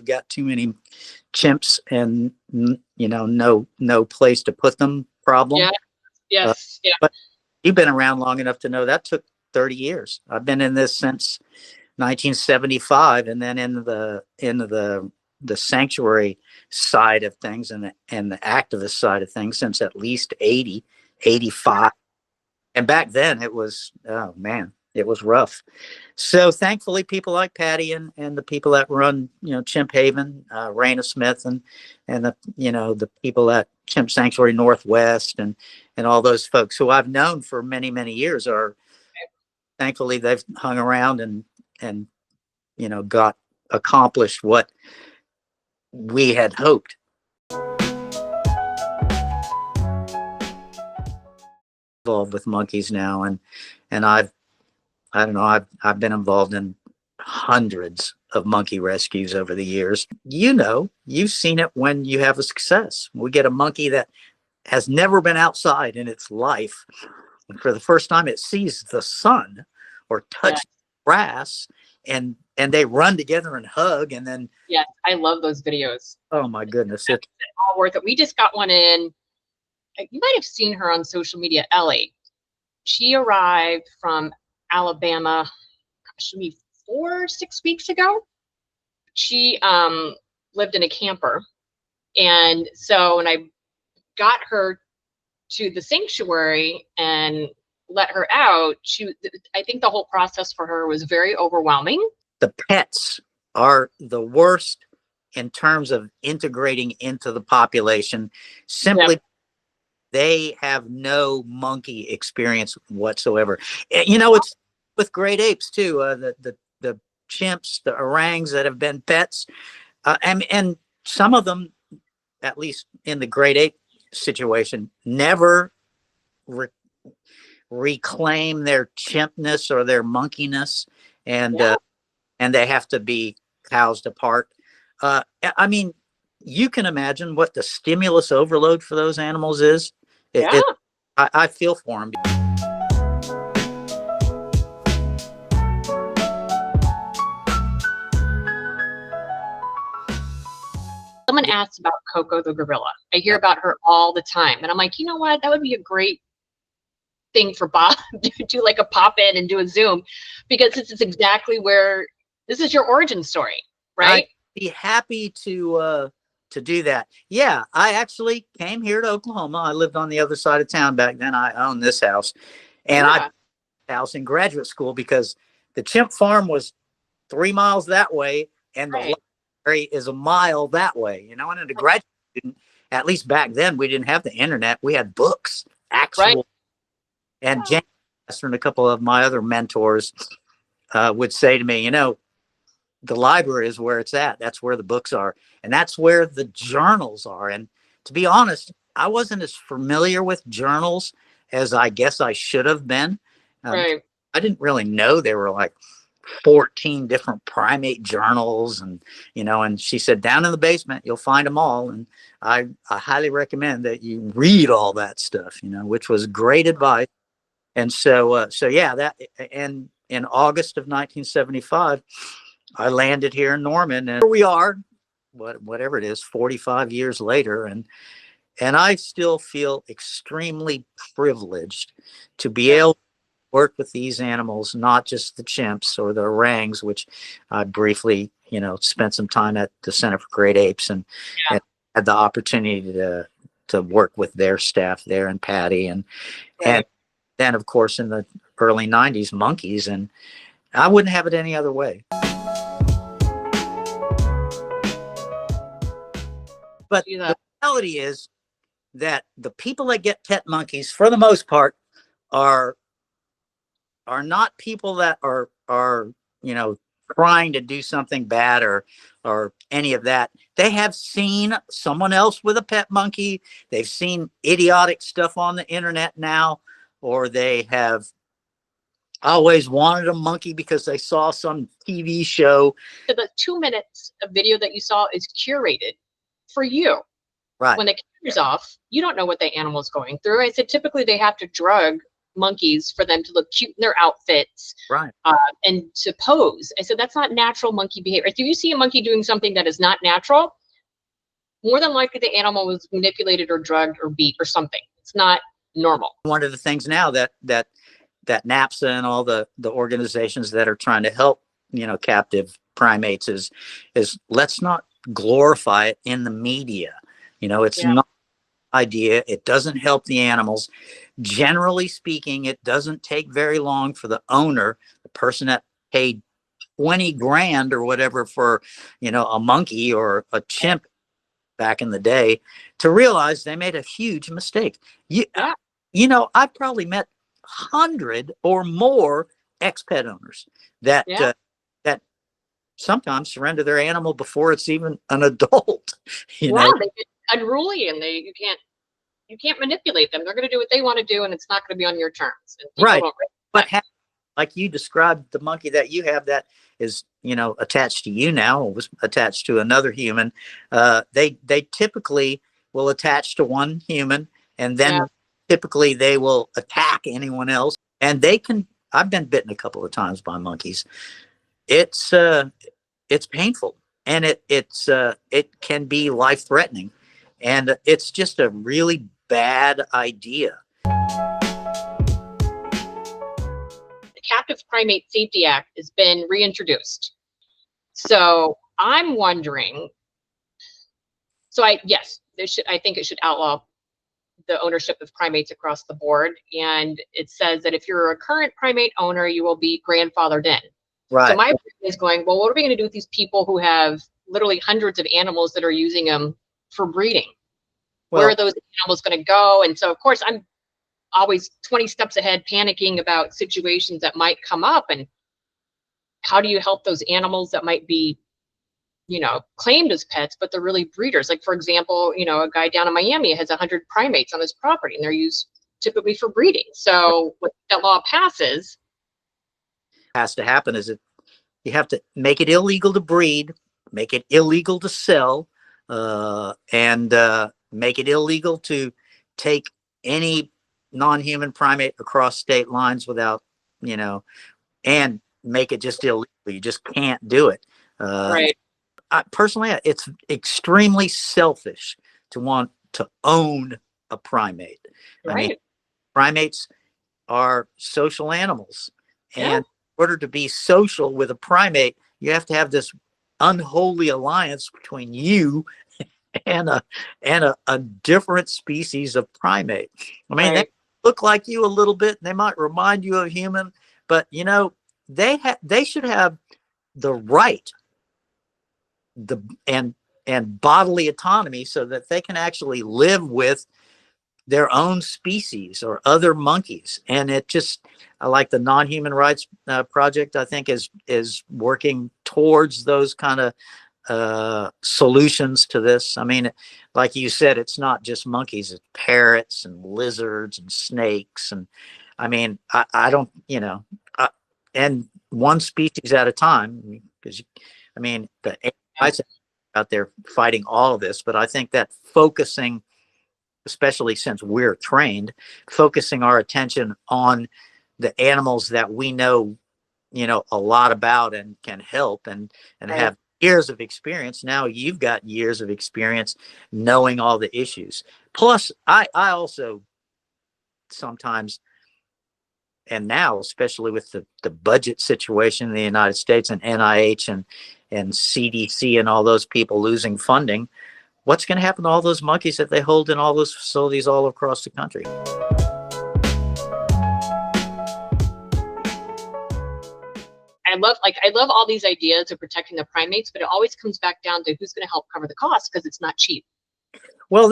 got too many chimps and no place to put them problem. Yeah. Yes. Yeah. But you've been around long enough to know that took 30 years. I've been in this since 1975, and then into the sanctuary side of things and the activist side of things since at least 80, 85. And back then it was, oh man, it was rough. So thankfully people like Patty and the people that run, Chimp Haven, Raina Smith and the people at Chimp Sanctuary Northwest and all those folks who I've known for many, many years are, thankfully they've hung around and got accomplished what we had hoped. Involved with monkeys now, and I don't know, I've been involved in hundreds of monkey rescues over the years. You've seen it when you have a success. We get a monkey that has never been outside in its life, and for the first time it sees the sun or touches grass, and they run together and hug, and then I love those videos. Oh my goodness, it's all worth it. We just got one in. You might have seen her on social media, Ellie. She arrived from Alabama, maybe 4 or 6 weeks ago. She lived in a camper, and so when I got her to the sanctuary and let her out, I think the whole process for her was very overwhelming. The pets are the worst in terms of integrating into the population. Simply, they have no monkey experience whatsoever. It's with great apes too. The chimps, the orangs that have been pets, and some of them, at least in the great ape situation, never reclaim their chimpness or their monkeyness, and they have to be housed apart. I mean, you can imagine what the stimulus overload for those animals is. I feel for them. Someone asked about Coco the gorilla. I hear about her all the time, and I'm like, you know what? That would be a great thing for Bob to do, like a pop in and do a Zoom, because this is exactly where this is your origin story, right? I'd be happy to do that. Yeah, I actually came here to Oklahoma. I lived on the other side of town back then. I owned this house, and I house in graduate school because the chimp farm was 3 miles that way, and the library is a mile that way. And a graduate student, at least back then, we didn't have the internet. We had books, actual. And James and a couple of my other mentors would say to me, the library is where it's at. That's where the books are. And that's where the journals are. And to be honest, I wasn't as familiar with journals as I guess I should have been. I didn't really know there were like 14 different primate journals. And, and she said, down in the basement, you'll find them all. And I highly recommend that you read all that stuff, which was great advice. And so and in August of 1975, I landed here in Norman, and here we are, whatever it is, 45 years later. And I still feel extremely privileged to be able to work with these animals, not just the chimps or the orangs, which I briefly, spent some time at the Center for Great Apes and had the opportunity to work with their staff there and Patty and then, of course, in the early 90s, monkeys. And I wouldn't have it any other way. But the reality is that the people that get pet monkeys, for the most part, are not people that are trying to do something bad or any of that. They have seen someone else with a pet monkey. They've seen idiotic stuff on the internet now, or they have always wanted a monkey because they saw some TV show. The 2 minutes of video that you saw is curated for you. Right. When the camera's off, you don't know what the animal's going through. I said, typically they have to drug monkeys for them to look cute in their outfits, Right. and to pose. I said, that's not natural monkey behavior. If you see a monkey doing something that is not natural, more than likely the animal was manipulated or drugged or beat or something. It's not normal. One of the things now that NAPSA and all the organizations that are trying to help, captive primates is let's not glorify it in the media. It's not an idea. It doesn't help the animals. Generally speaking, it doesn't take very long for the owner, the person that paid 20 grand or whatever for, a monkey or a chimp back in the day, to realize they made a huge mistake. I've probably met 100 or more ex-pet owners that that sometimes surrender their animal before it's even an adult. They get unruly, and you can't manipulate them. They're going to do what they want to do, and it's not going to be on your terms. Right. But like you described, the monkey that you have that is, attached to you now, or was attached to another human. They typically will attach to one human, and then typically they will attack anyone else. And I've been bitten a couple of times by monkeys. It's painful, and it can be life-threatening, and it's just a really bad idea. Captive Primate Safety Act has been reintroduced. So I'm wondering, I think it should outlaw the ownership of primates across the board. And it says that if you're a current primate owner, you will be grandfathered in. Right. So my brain is going, well, what are we going to do with these people who have literally hundreds of animals that are using them for breeding? Where are those animals going to go? And so, of course, I'm always 20 steps ahead, panicking about situations that might come up, and how do you help those animals that might be, claimed as pets, but they're really breeders. Like, for example, a guy down in Miami has 100 primates on his property, and they're used typically for breeding. So what that law passes has to happen is you have to make it illegal to breed, make it illegal to sell, and make it illegal to take any non-human primate across state lines without, and make it just illegal. You just can't do it. right. Personally, it's extremely selfish to want to own a primate. Right. I mean, primates are social animals, and in order to be social with a primate, you have to have this unholy alliance between you and a different species of primate. I mean, they look like you a little bit, and they might remind you of human, but they should have the right and bodily autonomy so that they can actually live with their own species or other monkeys. And I like the Non-Human Rights Project, I think is working towards those kind of solutions to this. I mean, like you said, it's not just monkeys, it's parrots and lizards and snakes. And I mean, I don't, and one species at a time, because the rights out there fighting all of this. But I think that focusing, especially since we're trained, focusing our attention on the animals that we know, a lot about and can help and have years of experience. Now you've got years of experience knowing all the issues. Plus, I also sometimes, and now especially with the budget situation in the United States and NIH and CDC and all those people losing funding, what's going to happen to all those monkeys that they hold in all those facilities all across the country? I love all these ideas of protecting the primates, but it always comes back down to who's going to help cover the cost, because it's not cheap. Well,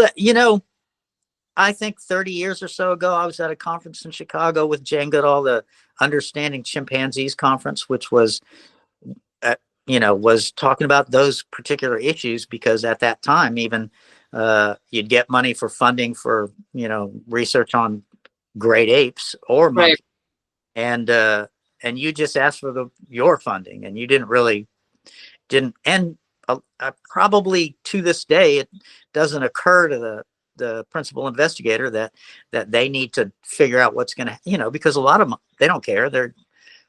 I think 30 years or so ago, I was at a conference in Chicago with Jane Goodall, the Understanding Chimpanzees conference, which was, was talking about those particular issues, because at that time, even you'd get money for funding for, research on great apes or monkeys. And you just asked for your funding, and you didn't. And probably to this day, it doesn't occur to the principal investigator that they need to figure out what's going to, because a lot of them, they don't care.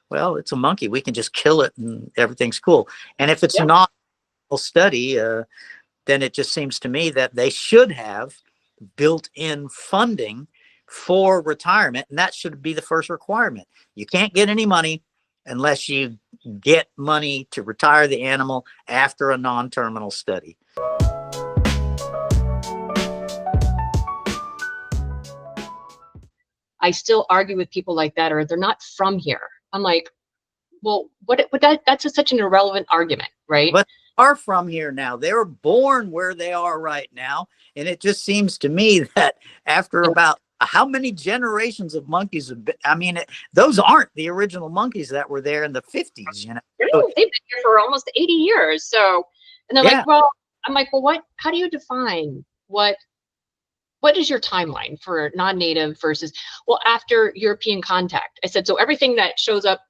Well, it's a monkey. We can just kill it and everything's cool. And if it's not a study, then it just seems to me that they should have built-in funding for retirement, and that should be the first requirement. You can't get any money unless you get money to retire the animal after a non-terminal study. I still argue with people like that, or they're not from here. I'm like, well, that's such an irrelevant argument, right? But are from here now. They were born where they are right now. And it just seems to me that after about how many generations of monkeys have been, I mean, those aren't the original monkeys that were there in the 50s, No, they've been here for almost 80 years. So, and they're like, well, I'm like, well, how do you define what is your timeline for non-native versus, well, after European contact? I said, so everything that shows up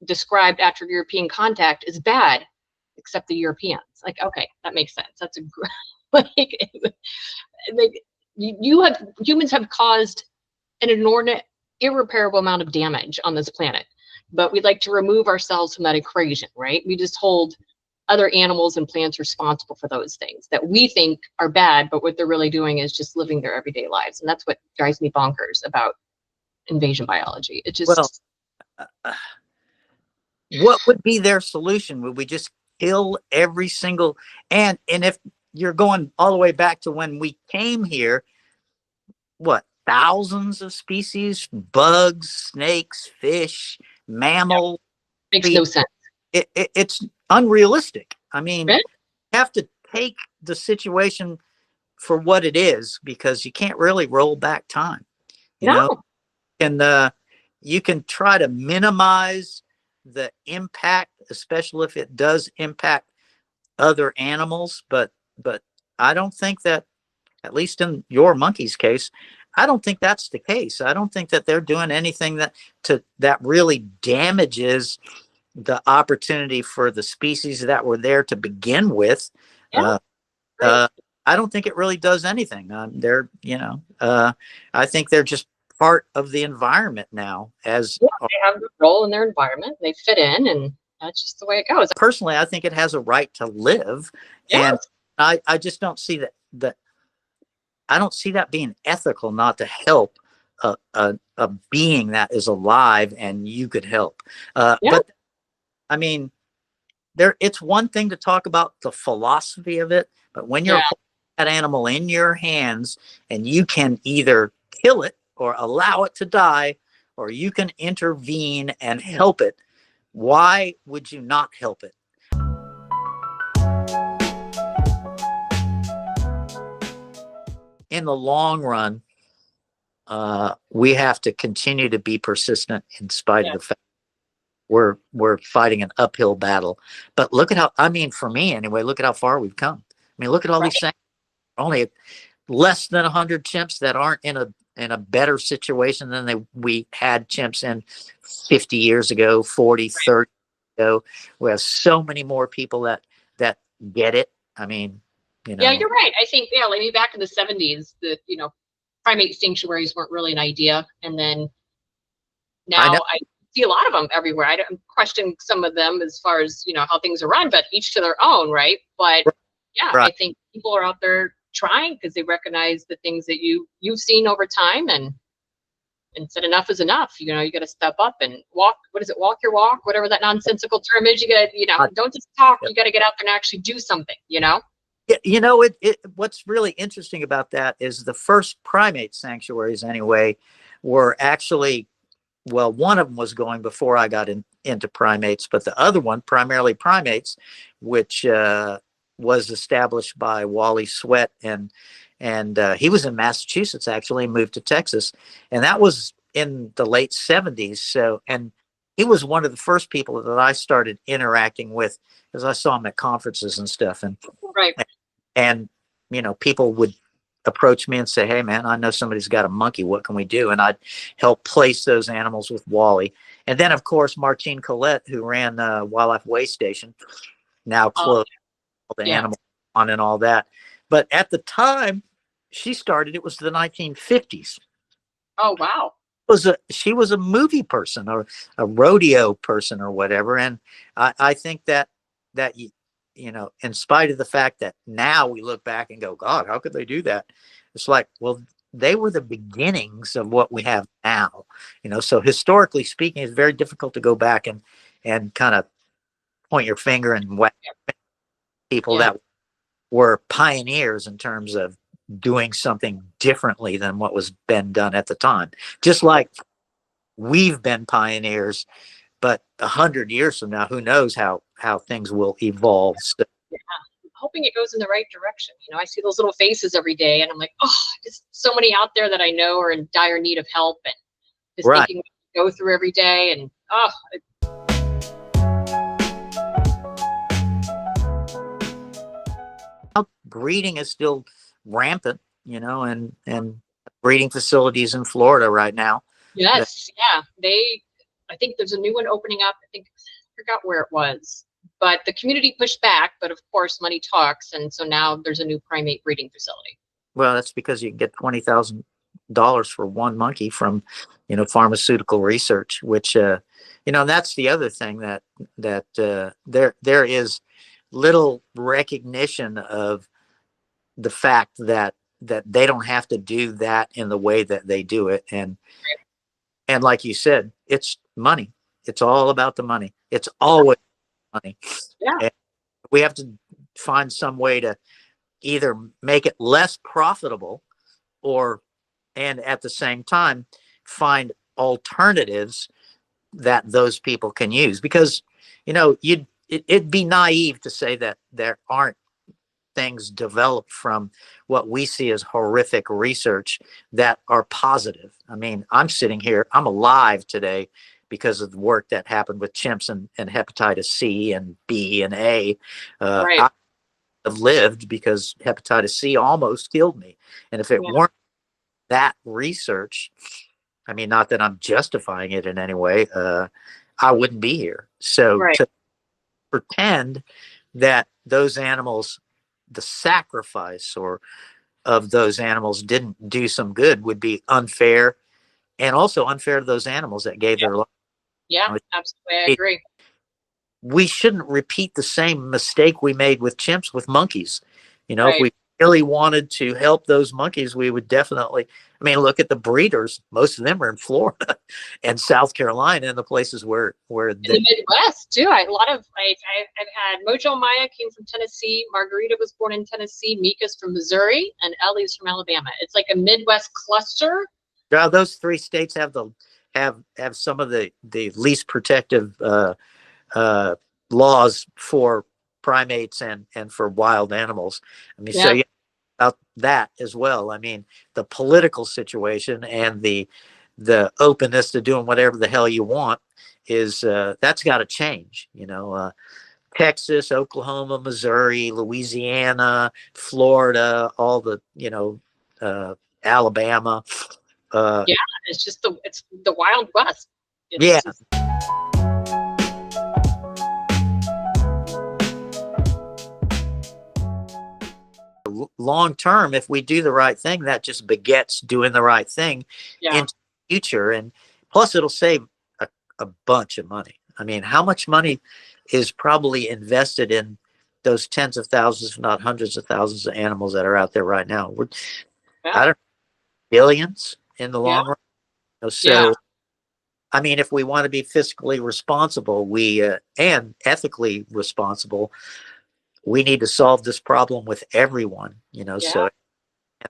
described after European contact is bad, except the Europeans. Like, okay, that makes sense. That's a humans have caused an inordinate, irreparable amount of damage on this planet, but we'd like to remove ourselves from that equation, right? We just hold other animals and plants responsible for those things that we think are bad, but what they're really doing is just living their everyday lives. And that's what drives me bonkers about invasion biology. It just, what would be their solution? Would we just kill every single, and if you're going all the way back to when we came here, what, thousands of species, bugs, snakes, fish, mammals? Makes no sense. It's unrealistic. I mean, you have to take the situation for what it is, because you can't really roll back time. You know? And you can try to minimize the impact, especially if it does impact other animals. But I don't think that, at least in your monkey's case, I don't think that's the case. I don't think that they're doing anything that really damages the opportunity for the species that were there to begin with. I don't think it really does anything. I think they're just part of the environment now. As they have a role in their environment, they fit in, and that's just the way it goes. Personally, I think it has a right to live, and I just don't see that I don't see that being ethical, not to help a being that is alive and you could help. But I mean, it's one thing to talk about the philosophy of it, but when you're holding that animal in your hands and you can either kill it or allow it to die, or you can intervene and help it, why would you not help it? In the long run, we have to continue to be persistent in spite of the fact we're fighting an uphill battle. But look at how, I mean, for me anyway, look at how far we've come. I mean, look at all these things. Only less than 100 chimps that aren't in a better situation than we had chimps in 50 years ago, 40, 30 ago. We have so many more people that get it. I mean, yeah, you're right. I think, like maybe back in the 70s, the primate sanctuaries weren't really an idea, and then now I see a lot of them everywhere. I don't question some of them as far as how things are run, but each to their own, right? But I think people are out there trying because they recognize the things that you've seen over time, and said enough is enough. You got to step up and walk. What is it? Walk your walk, whatever that nonsensical term is. You got to, don't just talk. You got to get out there and actually do something. What's really interesting about that is the first primate sanctuaries, anyway, were actually, well, one of them was going before I got into primates, but the other one, primarily primates, which was established by Wally Sweat, and he was in Massachusetts, actually, moved to Texas, and that was in the late 70s. So, and he was one of the first people that I started interacting with, because I saw him at conferences and stuff, and people would approach me and say, "Hey man, I know somebody's got a monkey, what can we do?" And I'd help place those animals with Wally. And then of course Martine Collette, who ran Wildlife Way Station, now closed, all the animal on and all that. But at the time, she started, it was the 1950s. Oh, wow. She was a movie person or a rodeo person or whatever. And I think that you know, in spite of the fact that now we look back and go, God, how could they do that? It's like, well, they were the beginnings of what we have now. You know, so historically speaking, it's very difficult to go back and kind of point your finger and whack people Yeah. that were pioneers in terms of doing something differently than what was been done at the time. Just like we've been pioneers, but 100 years from now, who knows how things will evolve. So, Yeah. I'm hoping it goes in the right direction. You know, I see those little faces every day and I'm like, oh, there's so many out there that I know are in dire need of help, and just right. thinking what we go through every day. And oh, Breeding is still rampant, you know, and breeding facilities in Florida right now. yes, yeah. I think there's a new one opening up. I forgot where it was, but the community pushed back. But of course, money talks, and so now there's a new primate breeding facility. Well, that's because you can get $20,000 for one monkey from, you know, pharmaceutical research, which, you know, that's the other thing that there is little recognition of the fact that they don't have to do that in the way that they do it. And like you said, it's money. It's all about the money. It's always money. Yeah, And we have to find some way to either make it less profitable or, and at the same time, find alternatives that those people can use. Because, you know, it'd be naive to say that there aren't things developed from what we see as horrific research that are positive. I mean, I'm sitting here, I'm alive today because of the work that happened with chimps and hepatitis C and B and A. right. I have lived because hepatitis C almost killed me. And if it Yeah, weren't that research, I mean, not that I'm justifying it in any way, I wouldn't be here. So right. to pretend that those animals, the sacrifice or of those animals didn't do some good would be unfair, and also unfair to those animals that gave Yeah, their life. yeah, You know, absolutely. I it, agree. we shouldn't repeat the same mistake we made with chimps with monkeys. You know, if Right. we really wanted to help those monkeys, we would definitely, I mean, look at the breeders. Most of them are in Florida and South Carolina and the places where In the Midwest too. A lot of I've had Mojo Maya came from Tennessee, Margarita was born in Tennessee, Mika's from Missouri, and Ellie's from Alabama. It's like a Midwest cluster. those three states have have some of the least protective uh, laws for primates and for wild animals. I mean, so Yeah, yeah, about that as well. I mean, the political situation and the openness to doing whatever the hell you want is that's got to change. You know, Texas, Oklahoma, Missouri, Louisiana, Florida, all the, you know, Alabama. Uh, yeah. It's the Wild West. yeah, It's long term, if we do the right thing, that just begets doing the right thing yeah, into the future. And plus, it'll save a bunch of money. I mean, how much money is probably invested in those tens of thousands, if not hundreds of thousands of animals that are out there right now? yeah, I don't know, billions in the yeah, long run. yeah, So, I mean, if we want to be fiscally responsible, and ethically responsible, we need to solve this problem with everyone. You know, yeah. so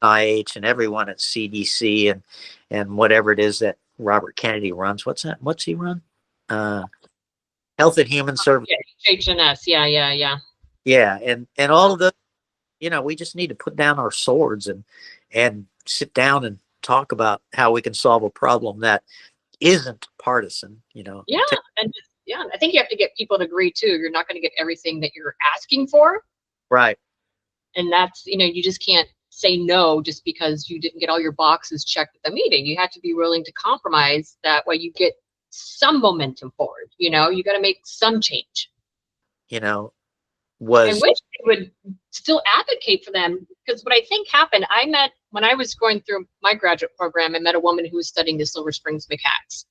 NIH and everyone at CDC and whatever it is that Robert Kennedy runs. What's that? What's he run? Uh, Health and Human Services. Yeah, HNS. Yeah, yeah, yeah. Yeah, and all of the, you know, we just need to put down our swords and sit down and talk about how we can solve a problem that isn't partisan. You know, Yeah, and yeah, I think you have to get people to agree too. You're not going to get everything that you're asking for, right? and that's, you know, you just can't say no just because you didn't get all your boxes checked at the meeting. You have to be willing to compromise. That way, you get some momentum forward. You know, you got to make some change. You know, I was wish they would still advocate for them because what I think happened, when I was going through my graduate program, I met a woman who was studying the Silver Springs macaques.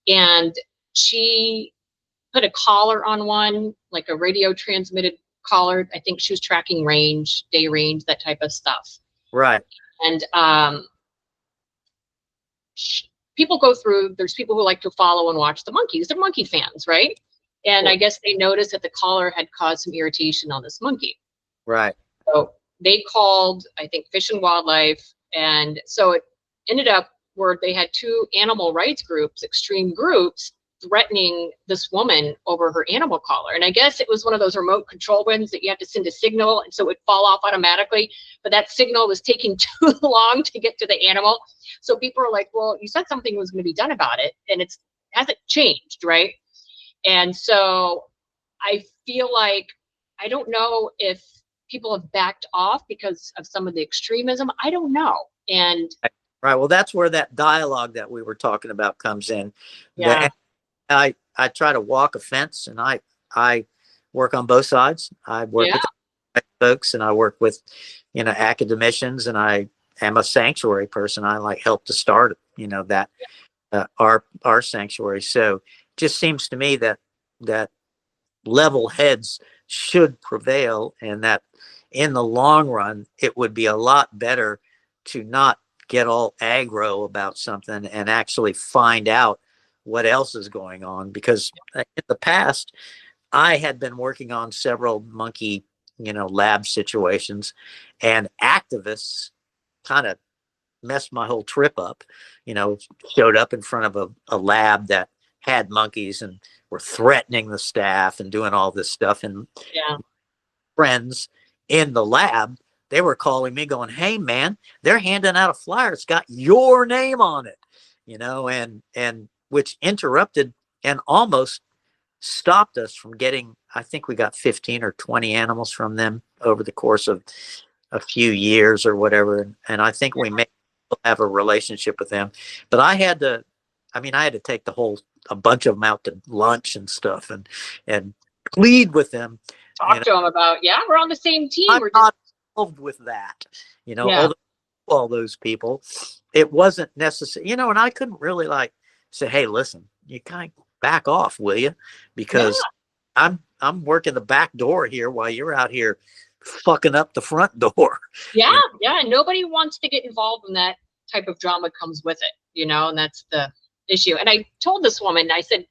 And she put a collar on one, like a radio transmitted collar. I think she was tracking range, day range, that type of stuff. Right. And people go through, there's people who like to follow and watch the monkeys. They're monkey fans, right? And Cool. I guess they noticed that the collar had caused some irritation on this monkey. Right. So they called, I think, Fish and Wildlife. And so it ended up where they had two animal rights groups, extreme groups, threatening this woman over her animal collar. And I guess it was one of those remote control ones that you have to send a signal, and so it would fall off automatically. But that signal was taking too long to get to the animal. So people are like, well, you said something was going to be done about it, and it hasn't changed, right? And so I feel like, I don't know if people have backed off because of some of the extremism. I don't know. And right. Well, that's where that dialogue that we were talking about comes in. yeah. I try to walk a fence, and I work on both sides. I work with folks, and I work with, academicians, and I am a sanctuary person. I like help to start, that our sanctuary. So it just seems to me that level heads should prevail, and that in the long run, it would be a lot better to not get all aggro about something and actually find out what else is going on. Because in the past, I had been working on several monkey, lab situations, and activists kind of messed my whole trip up, showed up in front of a lab that had monkeys and were threatening the staff and doing all this stuff. And friends in the lab, they were calling me going, hey man, they're handing out a flyer. It's got your name on it, and which interrupted and almost stopped us from getting, I think we got 15 or 20 animals from them over the course of a few years or whatever. And I think we may have a relationship with them, but I had to take a bunch of them out to lunch and stuff and plead with them. Talk to them about, we're on the same team. I'm not involved with that, all those people. It wasn't necessary, and I couldn't really say, hey, listen, you kind of back off, will you? Because I'm working the back door here while you're out here fucking up the front door. Yeah. Nobody wants to get involved in that type of drama comes with it, and that's the issue. And I told this woman, I said,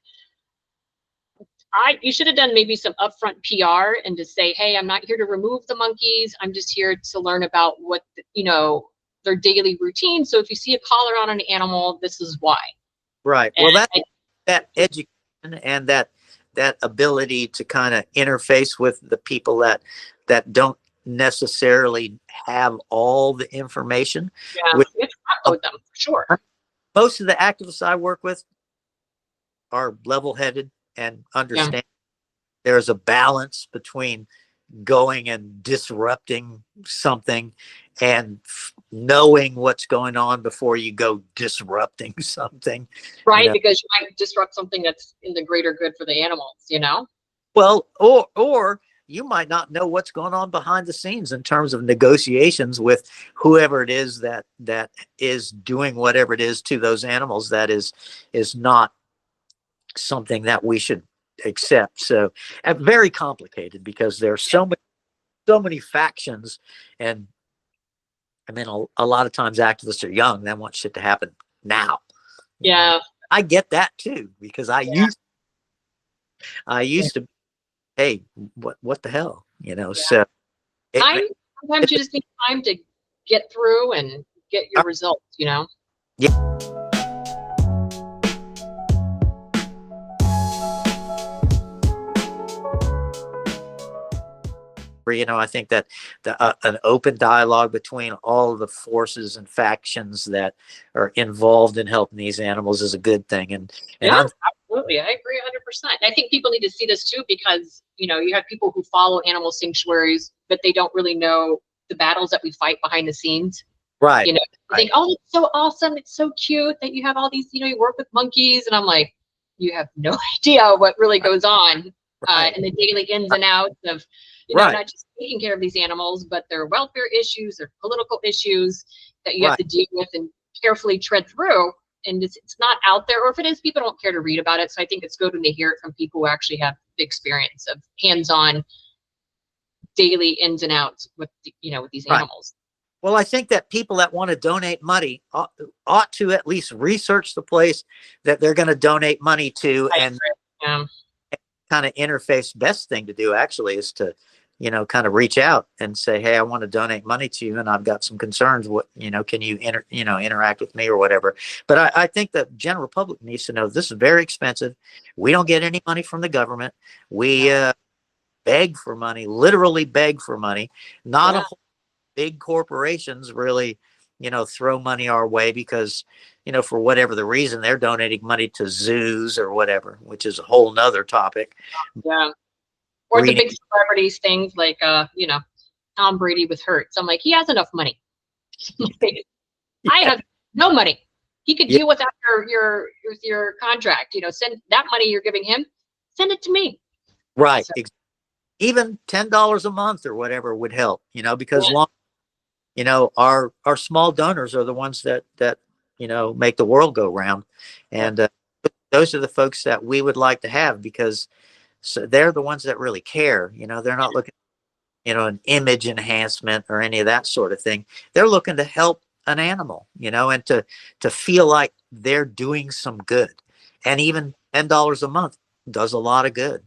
you should have done maybe some upfront PR and to say, hey, I'm not here to remove the monkeys. I'm just here to learn about what, their daily routine. So if you see a collar on an animal, this is why. Right. Well, that education and that ability to kind of interface with the people that don't necessarily have all the information. Yeah, you have to upload them for sure. Most of the activists I work with are level-headed and understand there's a balance between going and disrupting something and knowing what's going on before you go disrupting something. Right, because you might disrupt something that's in the greater good for the animals, Well, or you might not know what's going on behind the scenes in terms of negotiations with whoever it is that is doing whatever it is to those animals that is not something that we should accept. So very complicated because there are so many factions, and I mean a lot of times activists are young, they want shit to happen now. I get that too, because I used to, hey, what the hell, so sometimes you just need time to get through and get your results, Yeah. I think that an open dialogue between all of the forces and factions that are involved in helping these animals is a good thing. And absolutely. I agree 100%. I think people need to see this too, because, you have people who follow animal sanctuaries, but they don't really know the battles that we fight behind the scenes. Right. They think, oh, it's so awesome. It's so cute that you have all these, you work with monkeys. And I'm like, you have no idea what really goes on Right. and the daily ins and outs of, Right. not just taking care of these animals, but their welfare issues, their political issues that you have Right. to deal with and carefully tread through. And it's not out there, or if it is, people don't care to read about it. So I think it's good when they hear it from people who actually have the experience of hands-on daily ins and outs with, with these Right. animals. Well, I think that people that want to donate money ought to at least research the place that they're going to donate money to, and kind of interface. Best thing to do actually is to, kind of reach out and say, hey, I want to donate money to you, and I've got some concerns. What, can you interact with me or whatever? But I think the general public needs to know this is very expensive. We don't get any money from the government. We beg for money, literally beg for money. Not a whole big corporations really, throw money our way because, for whatever the reason, they're donating money to zoos or whatever, which is a whole nother topic. Yeah. Or the big celebrities things like, Tom Brady with Hertz. I'm like, he has enough money. I have no money. He could deal without your contract. Send that money you're giving him, send it to me. Right. So, even $10 a month or whatever would help, because our small donors are the ones that make the world go round, and those are the folks that we would like to have, because they're the ones that really care. They're not looking, an image enhancement or any of that sort of thing. They're looking to help an animal, and to feel like they're doing some good. And even $10 a month does a lot of good.